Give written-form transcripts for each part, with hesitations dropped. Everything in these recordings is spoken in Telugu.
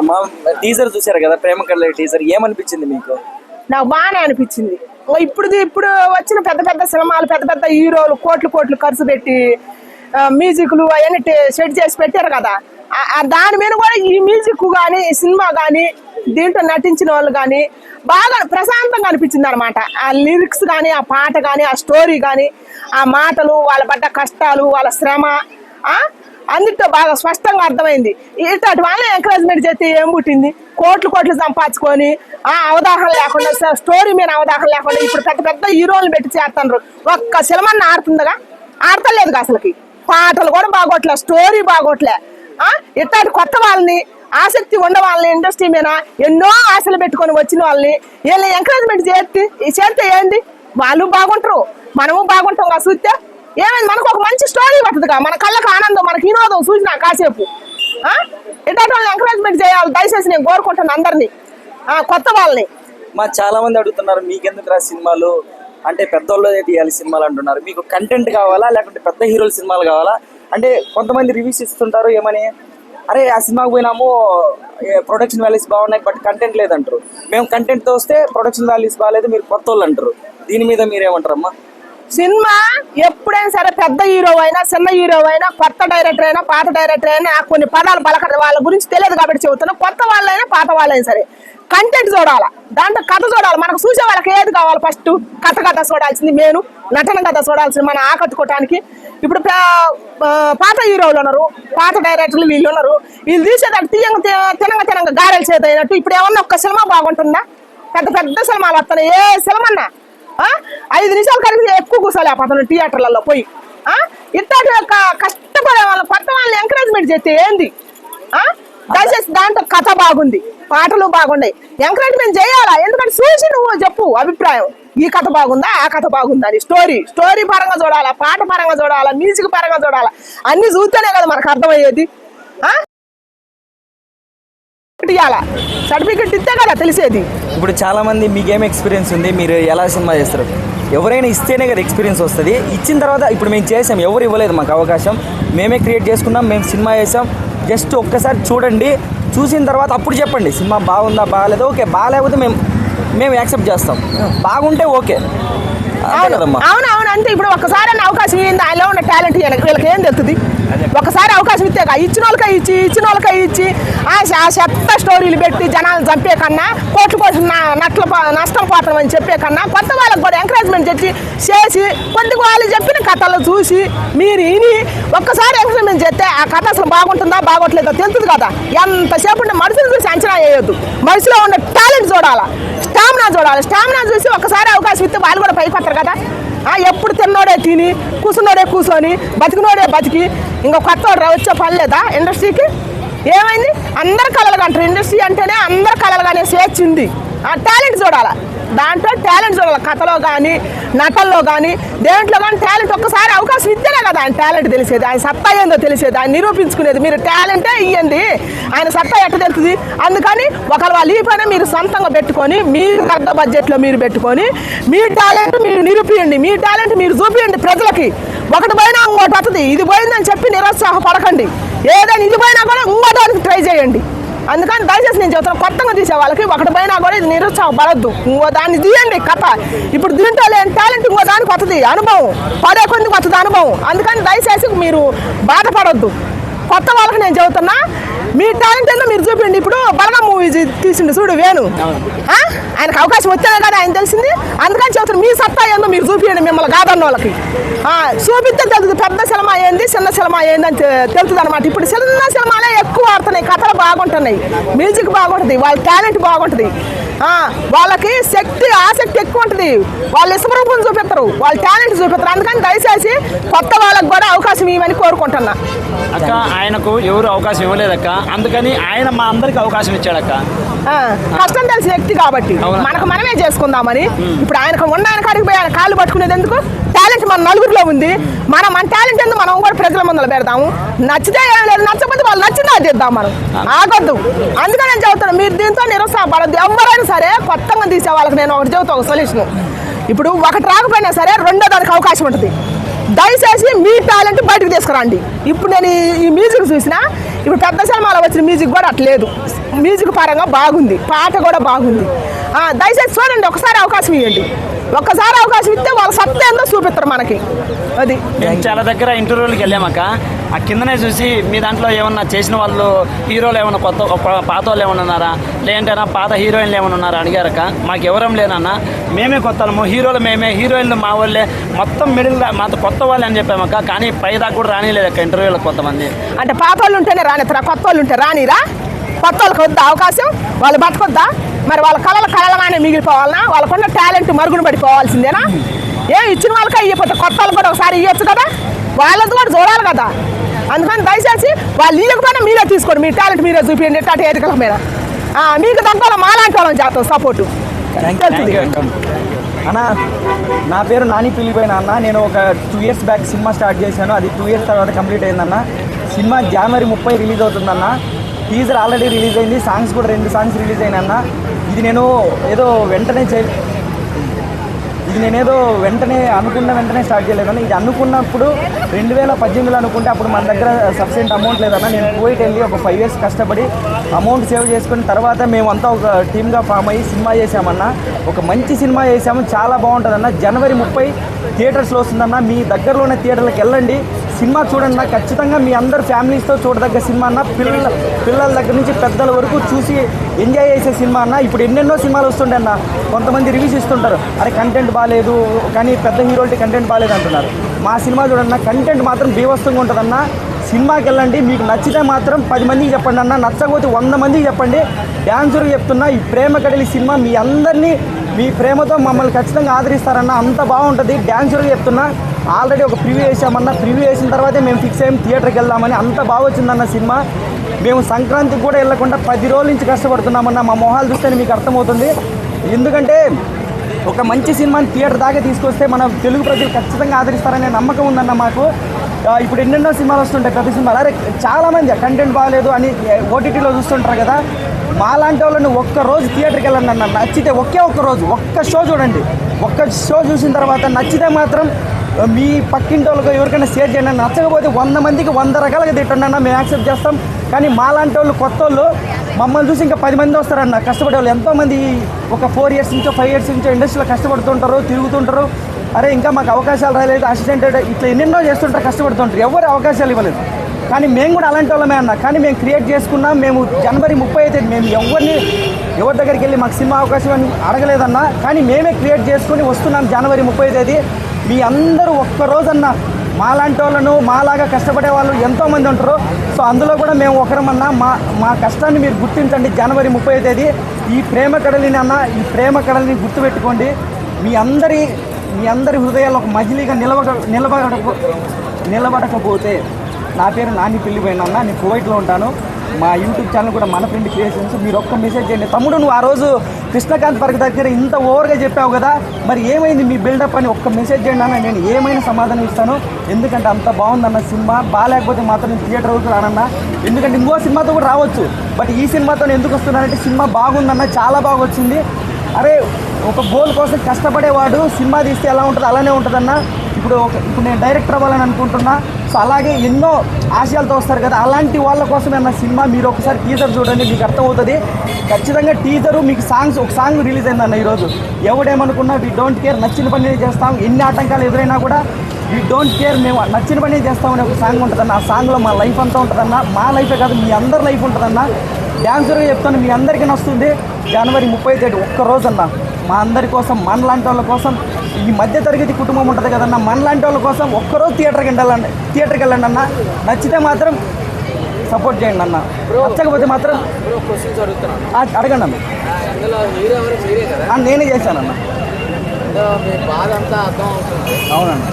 మా టీజర్ చూసారు కదా, ప్రేమ కళ్ళ టీజర్, ఏమనిపించింది మీకు? నాకు బాగానే అనిపించింది. ఇప్పుడు వచ్చిన పెద్ద పెద్ద సినిమాలు, పెద్ద పెద్ద హీరోలు కోట్లు ఖర్చు పెట్టి మ్యూజిక్లు అవన్నీ సెట్ చేసి పెట్టారు కదా, దాని మీద కూడా ఈ మ్యూజిక్ కానీ ఈ సినిమా కానీ దీంట్లో నటించిన వాళ్ళు కానీ బాగా ప్రశాంతంగా అనిపించింది అనమాట. ఆ లిరిక్స్ కానీ, ఆ పాట కానీ, ఆ స్టోరీ కానీ, ఆ మాటలు, వాళ్ళ పడ్డ కష్టాలు, వాళ్ళ శ్రమ అన్నిటితో బాగా స్పష్టంగా అర్థమైంది. ఇట్లాంటి వాళ్ళని ఎంకరేజ్మెంట్ చేస్తే ఏం పుట్టింది? కోట్లు సంపాదించుకొని అవగాహన లేకుండా, స్టోరీ మీద అవగాహన లేకుండా ఇప్పుడు పెద్ద పెద్ద హీరోలు పెట్టి చేస్తున్నారు. ఒక్క సినిమాని ఆడుతుందిగా, ఆడతలేదు అసలుకి. పాటలు కూడా బాగోట్లే, స్టోరీ బాగోట్లే. ఇట్లాంటి కొత్త వాళ్ళని, ఆసక్తి ఉండే వాళ్ళని, ఇండస్ట్రీ మీద ఎన్నో ఆశలు పెట్టుకొని వచ్చిన వాళ్ళని వీళ్ళని ఎంకరేజ్మెంట్ చేస్తే ఏంటి? వాళ్ళు బాగుంటారు, మనము బాగుంటాం కదా. చూస్తే ఏమైంది? మనకు ఒక మంచి స్టోరీ పడుతుందిగా, మన కళ్ళకు ఆనందం, మనకి వినోదం చూసినా కాసేపు. ఇట్లాంటి వాళ్ళని ఎంకరేజ్మెంట్ చేయాలి దయచేసి నేను కోరుకుంటాను అందరినీ, కొత్త వాళ్ళని. చాలా మంది అడుగుతున్నారు, మీకెందుకు రా సినిమాలు అంటే పెద్దోళ్ళు తీయాలి సినిమాలు అంటున్నారు. మీకు కంటెంట్ కావాలా లేకుంటే పెద్ద హీరోల సినిమాలు కావాలా? అంటే కొంతమంది రివ్యూస్ ఇస్తుంటారు ఏమని, అరే ఆ సినిమాకి పోయినాము ప్రొడక్షన్ వాల్యూస్ బాగున్నాయి బట్ కంటెంట్ లేదంటారు. మేము కంటెంట్తో వస్తే ప్రొడక్షన్ వాల్యూస్ బాగాలేదు, మీరు కొత్త వాళ్ళు అంటారు. దీని మీద మీరేమంటారమ్మా? సినిమా ఎప్పుడైనా సరే పెద్ద హీరో అయినా, చిన్న హీరో అయినా, కొత్త డైరెక్టర్ అయినా, పాత డైరెక్టర్ అయినా, కొన్ని పదాలు పలకడం వాళ్ళ గురించి తెలియదు కాబట్టి చెబుతున్నా. కొత్త వాళ్ళైనా పాత వాళ్ళైనా సరే కంటెంట్ చూడాలా, దాంట్లో కథ చూడాలి. మనకు చూసే వాళ్ళకి ఏది కావాలి? ఫస్ట్ కథ చూడాల్సింది, మెయిన్ నటన కథ చూడాల్సింది మనం ఆకట్టుకోవటానికి. ఇప్పుడు పాత హీరోలు ఉన్నారు, పాత డైరెక్టర్లు వీళ్ళు ఉన్నారు. వీళ్ళు తీసేదాన్ని తినంగా గారెలు చేత అయినట్టు. ఇప్పుడు ఏమన్నా ఒక్క సినిమా బాగుంటుందా? పెద్ద పెద్ద సినిమాలు వస్తున్నాయి. ఏ సినిమా 5 నిమిషాలు కలిసి ఎక్కువ కూర్చోలేకపోతున్నాడు థియేటర్లలో పోయి. ఇట్లాంటి కష్టపడే వాళ్ళ కొత్త వాళ్ళని ఎంకరేజ్మెంట్ చేస్తే ఏంది? దయచేసి దాంట్లో కథ బాగుంది, పాటలు బాగున్నాయి, ఎంకరేజ్మెంట్ చేయాలా. ఎందుకంటే చూసి నువ్వు చెప్పు అభిప్రాయం, ఈ కథ బాగుందా, ఆ కథ బాగుందా అని. స్టోరీ పరంగా చూడాలా, పాట పరంగా చూడాలా, మ్యూజిక్ పరంగా చూడాలా. అన్ని చూస్తేనే కదా మనకు అర్థమయ్యేది. సర్టిఫికెట్ ఇస్తే కదా తెలిసేది. ఇప్పుడు చాలా మంది మీకేం ఎక్స్పీరియన్స్ ఉంది, మీరు ఎలా సినిమా చేస్తారు? ఎవరైనా ఇస్తేనే కదా ఎక్స్పీరియన్స్ వస్తుంది. ఇచ్చిన తర్వాత ఇప్పుడు మేము చేసాం, ఎవరు ఇవ్వలేదు మాకు అవకాశం, మేమే క్రియేట్ చేసుకున్నాం, మేము సినిమా చేసాం. జస్ట్ ఒక్కసారి చూడండి, చూసిన తర్వాత అప్పుడు చెప్పండి సినిమా బాగుందా బాగాలేదా. ఓకే, బాగాలేకపోతే మేము యాక్సెప్ట్ చేస్తాం, బాగుంటే ఓకే. అవును అంటే ఇప్పుడు ఒకసారి అవకాశం ఇవ్వండి, ఆయనలో ఉన్న టాలెంట్ వీళ్ళకి ఏం తెలుస్తుంది? ఒకసారి అవకాశం ఇస్తే ఇచ్చిన వాళ్ళకే ఇచ్చి ఆ చెత్త స్టోరీలు పెట్టి జనాలను చంపే కన్నా, కోట్లు నష్టం పోతాం అని చెప్పే కన్నా, కొత్త వాళ్ళకి కూడా ఎంకరేజ్మెంట్ చేసి కొద్దిగా వాళ్ళు చెప్పిన కథలు చూసి మీరు విని ఒక్కసారి ఎంకరేజ్మెంట్ చేస్తే ఆ కథ అసలు బాగుంటుందా బాగోట్లేదో తెలుస్తుంది కదా. ఎంతసేపు ఉంటే మనుషులు చూసి అంచనా వేయొద్దు, మనిషిలో ఉన్న టాలెంట్ చూడాలా, స్టామినా చూసి ఒకసారి అవకాశం ఇస్తే వాళ్ళు కూడా పైకి వస్తారు కదా. ఎప్పుడు తిన్నోడే తిని, కూర్చున్నోడే కూర్చొని, బతికినోడే బతికి ఇంకా కొత్త వచ్చే పని లేదా ఇండస్ట్రీకి? ఏమైంది? అందరు కళలు అంటారు, ఇండస్ట్రీ అంటేనే అందరు కళలు కానీ స్వేచ్ఛ ఉంది. టాలెంట్ చూడాలి, దాంట్లో టాలెంట్ చూడాలి. కథలో కానీ, నటనలో కానీ, దేంట్లో కానీ టాలెంట్ ఒక్కసారి అవకాశం ఇస్తేనే కదా ఆయన టాలెంట్ తెలిసేది, ఆయన సత్తా ఏందో తెలిసేది, ఆయన నిరూపించుకునేది. మీరు టాలెంటే ఇవ్వండి, ఆయన సత్తా ఎట్ట తెలుస్తుంది? అందుకని ఒకరు వాళ్ళు ఈ పైన మీరు సొంతంగా పెట్టుకొని, మీరు పెద్ద బడ్జెట్లో మీరు పెట్టుకొని మీ టాలెంట్ మీరు నిరూపియండి, మీ టాలెంట్ మీరు చూపియండి ప్రజలకి. ఒకటి పోయినా ఇంకోటి వస్తుంది, ఇది పోయిందని చెప్పి నిరుత్సాహపడకండి. ఏదైనా ఇది పోయినా కూడా ఇంకోటానికి ట్రై చేయండి. అందుకని దయచేసి నేను చెప్తాను, కొత్తగా తీసే వాళ్ళకి ఒకటి పోయినా కూడా ఇది నిరుత్సాహపడద్దు, ఇంకో దాన్ని తీయండి కథ. ఇప్పుడు దీంట్లో లేని టాలెంట్ ఇంకో దానికి వస్తుంది అనుభవం, పడే కొద్దికి వస్తుంది అనుభవం. అందుకని దయచేసి మీరు బాధపడద్దు. కొత్త వాళ్ళకి నేను చెబుతున్నా, మీ టాలెంట్ ఏందో మీరు చూపించండి. ఇప్పుడు బలగం మూవీ తీసిండు చూడు వేణు, ఆయనకు అవకాశం వచ్చేదే కదా ఆయన తెలిసింది. అందుకని చెబుతాను, మీ సత్తా ఏందో మీరు చూపించండి. మిమ్మల్ని కాదన్న వాళ్ళకి చూపిస్తే తెలుస్తుంది పెద్ద సినిమా ఏంది, చిన్న సినిమా ఏంది అని తెలుస్తుంది అనమాట. ఇప్పుడు చిన్న సినిమాలే ఎక్కువ ఆడుతున్నాయి, కథలు బాగుంటున్నాయి, మ్యూజిక్ బాగుంటుంది, వాళ్ళ టాలెంట్ బాగుంటుంది, వాళ్ళకి ఆసక్తి ఎక్కువ ఉంటుంది, వాళ్ళు ఇష్టరూపం చూపిస్తారు, వాళ్ళ టాలెంట్ చూపిస్తారు. అందుకని దయచేసి కొత్త వాళ్ళకి కూడా అవకాశం ఇవ్వమని కోరుకుంటున్నా. అక్క ఆయనకు ఎవరు అవకాశం ఇవ్వలేదక్క, అందుకని ఆయన మా అందరికి అవకాశం ఇచ్చాడక్క. కష్టం తెలిసిన వ్యక్తి కాబట్టి మనకు మనమే చేసుకుందామని. ఇప్పుడు ఆయనకు ఉన్న ఆయన కాడికి పోయి ఆయన కాళ్ళు పట్టుకునేది ఎందుకు? టాలెంట్ మన నలుగురిలో ఉంది, మన టాలెంట్ ఎందుకు మనం కూడా ప్రజల ముందర పెడతాము. నచ్చితే ఏం లేదు, నచ్చకపోతే వాళ్ళు నచ్చిందా తీద్దాం, మనం ఆగొద్దు. అందుకని నేను చెబుతాను, మీరు దీంతో నిరుత్సాహపడద్దు. ఎవరైనా సరే కొత్తగా తీసే వాళ్ళకి నేను ఒకటి చెబుతా, ఒక సొల్యూషన్. ఇప్పుడు ఒకటి రాకపోయినా సరే రెండో దానికి అవకాశం ఉంటుంది. దయచేసి మీ టాలెంట్ బయటకు తీసుకురండి. ఇప్పుడు నేను ఈ మ్యూజిక్ చూసినా, ఇప్పుడు పెద్ద సినిమాలో వచ్చిన మ్యూజిక్ కూడా అట్లేదు, మ్యూజిక్ పరంగా బాగుంది, పాట కూడా బాగుంది. దయచేసి చూడండి, ఒకసారి అవకాశం ఇవ్వండి. ఒక్కసారి అవకాశం ఇస్తే వాళ్ళ సత్తా ఏందో చూపిస్తారు మనకి. అది మేము చాలా దగ్గర ఇంటర్వ్యూలకు వెళ్ళామక్క, ఆ కిందనే చూసి మీ దాంట్లో ఏమన్నా చేసిన వాళ్ళు హీరోలు ఏమన్నా పాత వాళ్ళు ఏమన్నా ఉన్నారా, లేదంటే పాత హీరోయిన్లు ఏమన్నా ఉన్నారా అడిగారక్క. మాకు ఎవరం లేనన్నా, మేమే కొత్తలము, హీరోలు మేమే, హీరోయిన్లు మా వాళ్ళే, మొత్తం మిడిల్ మాతో కొత్త వాళ్ళే అని చెప్పామక్క. కానీ పైదాకా కూడా రానిలేదక్క ఇంటర్వ్యూలకు కొంతమంది. అంటే పాత వాళ్ళు ఉంటేనే రానిస్తారా, కొత్త వాళ్ళు ఉంటే రానిరా? కొత్త వాళ్ళకి వద్దా అవకాశం? వాళ్ళు బతకొద్దా? మరి వాళ్ళ కళలుగానే మిగిలిపోవాలనా? వాళ్ళకున్న టాలెంట్ మరుగున పడిపోవాల్సిందేనా? ఇచ్చిన వాళ్ళకే ఇవ్వకపోతే కొత్త వాళ్ళు కూడా ఒకసారి ఇవ్వచ్చు కదా, వాళ్ళంతా కూడా చూడాలి కదా. అందుకని దయచేసి వాళ్ళు ఇవ్వకపోయినా మీరే తీసుకోండి, మీ టాలెంట్ మీరే చూపించండి. ఎట్లా ఏదికల మీద మీకు దాంట్లో మాలాంటి వాళ్ళని చేస్తాం సపోర్టు. అన్న, నా పేరు నాని పిల్లిపోయిన అన్న. నేను ఒక 2 years బ్యాక్ సినిమా స్టార్ట్ చేశాను. అది 2 years తర్వాత కంప్లీట్ అయిందన్న. సినిమా January 30 రిలీజ్ అవుతుందన్న. టీజర్ ఆల్రెడీ రిలీజ్ అయింది, సాంగ్స్ కూడా 2 songs రిలీజ్ అయినా. ఇది నేను ఏదో వెంటనే అనుకున్న వెంటనే స్టార్ట్ చేయలేదన్న. ఇది అనుకున్నప్పుడు 2018లో అనుకుంటే అప్పుడు మన దగ్గర సఫిషియెంట్ అమౌంట్ లేదన్న. నేను కోవిడ్ వెళ్ళి ఒక 5 years కష్టపడి అమౌంట్ సేవ్ చేసుకున్న తర్వాత మేమంతా ఒక టీమ్గా ఫామ్ అయ్యి సినిమా చేసామన్న. ఒక మంచి సినిమా చేసాము, చాలా బాగుంటుందన్న. January 30 థియేటర్స్లో వస్తుందన్న. మీ దగ్గరలో ఉన్న థియేటర్లకు వెళ్ళండి, సినిమా చూడండి. ఖచ్చితంగా మీ అందరు ఫ్యామిలీస్తో చూడదగ్గ సినిమా అన్న. పిల్లల దగ్గర నుంచి పెద్దల వరకు చూసి ఎంజాయ్ చేసే సినిమా అన్న. ఇప్పుడు ఎన్నెన్నో సినిమాలు వస్తుంటాయి అన్న, కొంతమంది రివ్యూస్ ఇస్తుంటారు, అరే కంటెంట్ బాగాలేదు, కానీ పెద్ద హీరోలకి కంటెంట్ బాగాలేదు అంటున్నారు. మా సినిమా చూడన్న, కంటెంట్ మాత్రం బీభత్సంగా ఉంటుందన్న. సినిమాకి వెళ్ళండి, మీకు నచ్చితే మాత్రం 10 మందికి చెప్పండి అన్న, నచ్చకపోతే 100 మందికి చెప్పండి. డ్యాన్సర్కి చెప్తున్నా, ఈ ప్రేమ కడలి సినిమా మీ అందరినీ మీ ప్రేమతో మమ్మల్ని ఖచ్చితంగా ఆదరిస్తారన్న. అంత బాగుంటుంది. డ్యాన్సర్కి చెప్తున్నా, ఆల్రెడీ ఒక ప్రివ్యూ వేసామన్న. ప్రివ్యూ వేసిన తర్వాతే మేము ఫిక్స్ అయ్యాం థియేటర్కి వెళ్దామని. అంత బాగా వచ్చిందన్న సినిమా. మేము సంక్రాంతికి కూడా వెళ్ళకుండా 10 రోజుల నుంచి కష్టపడుతున్నామన్న. మా మొహాలు చూస్తేనే మీకు అర్థమవుతుంది. ఎందుకంటే ఒక మంచి సినిమాని థియేటర్ దాకా తీసుకొస్తే మన తెలుగు ప్రజలు ఖచ్చితంగా ఆదరిస్తారనే నమ్మకం ఉందన్న మాకు. ఇప్పుడు ఎన్నెన్నో సినిమాలు వస్తుంటాయి, పెద్ద సినిమాలు, అరే చాలామంది కంటెంట్ బాగాలేదు అని ఓటీటీలో చూస్తుంటారు కదా. మాలాంటి వాళ్ళని ఒక్కరోజు థియేటర్కి వెళ్ళండి అన్న. నచ్చితే ఒక్క రోజు ఒక్క షో చూడండి. ఒక్క షో చూసిన తర్వాత నచ్చితే మాత్రం మీ పక్కింటి వాళ్ళకి ఎవరికైనా షేర్ చేయండి. నచ్చకపోతే 100 మందికి 100 రకాలుగా తిట్టండి అన్న, మేము యాక్సెప్ట్ చేస్తాం. కానీ మాలాంటి వాళ్ళు కొత్త వాళ్ళు మమ్మల్ని చూసి ఇంకా 10 మంది వస్తారన్న. కష్టపడే వాళ్ళు ఎంతోమంది ఒక 4 years నుంచో 5 years నుంచో ఇండస్ట్రీలో కష్టపడుతుంటారు, తిరుగుతుంటారు. అరే ఇంకా మాకు అవకాశాలు రాలేదు, అసిస్టెంట్ ఇట్లా ఎన్నెన్నో చేస్తుంటారు, కష్టపడుతుంటారు. ఎవరు అవకాశాలు ఇవ్వలేదు. కానీ మేము కూడా అలాంటి వాళ్ళమే అన్న. కానీ మేము క్రియేట్ చేసుకున్నాం. మేము January 30 మేము ఎవరి దగ్గరికి వెళ్ళి మాకు సినిమా అవకాశం అని అడగలేదన్న. కానీ మేమే క్రియేట్ చేసుకుని వస్తున్నాం January 30. మీ అందరూ ఒక్కరోజన్నా మాలాంటి వాళ్ళను, మాలాగా కష్టపడే వాళ్ళు ఎంతోమంది ఉంటారు. సో అందులో కూడా మేము ఒకరమన్నా. మా కష్టాన్ని మీరు గుర్తించండి. January 30 ఈ ప్రేమ కడలిని అన్న, ఈ ప్రేమ కడలిని గుర్తుపెట్టుకోండి. మీ అందరి హృదయాల్లో ఒక మజిలీగా నిలబడకపోతే, నా పేరు నాని పిల్లిపోయిన అన్న, నేను కువైట్లో ఉంటాను. మా యూట్యూబ్ ఛానల్ కూడా మన ఫ్రెండ్ క్రియేషన్స్. మీరు ఒక్క మెసేజ్ చేయండి, తమ్ముడు నువ్వు ఆ రోజు కృష్ణకాంత్ పార్క్ దగ్గర ఇంత ఓవర్గా చెప్పావు కదా, మరి ఏమైంది మీ బిల్డప్ అని ఒక్క మెసేజ్ చేయండి అన్న. నేను ఏమైనా సమాధానం ఇస్తాను. ఎందుకంటే అంత బాగుందన్న సినిమా. బాగాలేకపోతే మాత్రం నేను థియేటర్ వరకు రానన్నా. ఎందుకంటే ఇంకో సినిమాతో కూడా రావచ్చు, బట్ ఈ సినిమాతో ఎందుకు వస్తున్నానంటే సినిమా బాగుందన్న, చాలా బాగా వచ్చింది. అరే ఒక గోల్ కోసం కష్టపడేవాడు సినిమా తీస్తే ఎలా ఉంటుందో అలానే ఉంటుందన్న. ఇప్పుడు నేను డైరెక్టర్ అవ్వాలని అనుకుంటున్నా. సో అలాగే ఎన్నో ఆశయాలతో వస్తారు కదా, అలాంటి వాళ్ళ కోసమే అన్న సినిమా. మీరు ఒకసారి టీజర్ చూడండి, మీకు అర్థమవుతుంది. ఖచ్చితంగా టీజరు మీకు ఒక సాంగ్ రిలీజ్ అయిందన్న ఈరోజు. ఎవడేమనుకున్నా వి డోంట్ కేర్, నచ్చిన పని చేస్తాం. ఎన్ని ఆటంకాలు ఎదురైనా కూడా వి డోంట్ కేర్, మేము నచ్చిన పని చేస్తామని ఒక సాంగ్ ఉంటుందన్న. ఆ సాంగ్లో మా లైఫ్ అంతా ఉంటుందన్న. మా లైఫే కాదు, మీ అందరి లైఫ్ ఉంటుందన్న. డ్యాన్సర్గా చెప్తాను, మీ అందరికీ నచ్చుతుంది. January 30 ఒక్కరోజన్న మా అందరి కోసం, మనలాంటి వాళ్ళ కోసం, ఈ మధ్య తరగతి కుటుంబం ఉంటుంది కదన్న, మనలాంటి వాళ్ళ కోసం ఒక్కరోజు థియేటర్కి వెళ్ళండి అన్న. నచ్చితే మాత్రం సపోర్ట్ చేయండి అన్న, నచ్చకపోతే మాత్రం అడగండి అన్న. నేనే చేశానన్న. అవునండి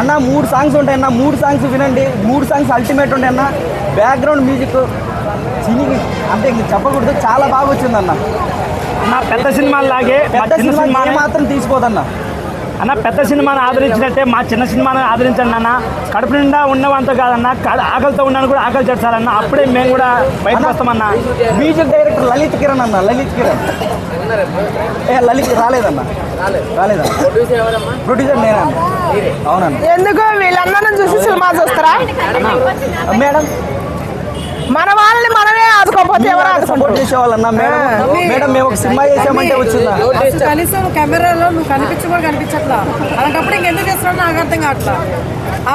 అన్న. 3 songs ఉంటాయన్న, 3 songs వినండి. 3 songs అల్టిమేట్ ఉంటాయన్న. బ్యాక్గ్రౌండ్ మ్యూజిక్ అంటే ఇంక చెప్పకూడదు, చాలా బాగా వచ్చిందన్న. పెద్ద సినిమాలాగే మాత్రం తీసుకోదన్న. అన్న పెద్ద సినిమాను ఆదరించినట్టే మా చిన్న సినిమాను ఆదరించండి అన్న. కడుపు నిండా ఉన్నవంతా కాదన్న, ఆకలితో ఉన్నాను కూడా ఆకలి చేస్తారన్న. అప్పుడే మేము కూడా బయటకు వస్తామన్న. మ్యూజిక్ డైరెక్టర్ లలిత్ కిరణ్ అన్న, లలిత్ కిరణ్. లలిత్ రాలేదన్న రాలేదన్న ప్రొడ్యూసర్ నేనా అవునన్న. ఎందుకు వీళ్ళందరిని చూసి సినిమా చూస్తారా? మేడం మన వాళ్ళని మనమే ఆదుకోకపోతే ఎవరు సపోర్ట్ ఆదుకుంటారు? చేసేవాళ్ళన్నా మేడం మేడం మేము ఒక సినిమా చేసామంటే వచ్చిందా? అసలు కనీసం కెమెరాలో నువ్వు కనిపించట్లా అలాంటప్పుడు ఇంకెందుకు చేస్తున్నావు నాకు అర్థం కావట్లా. ఆ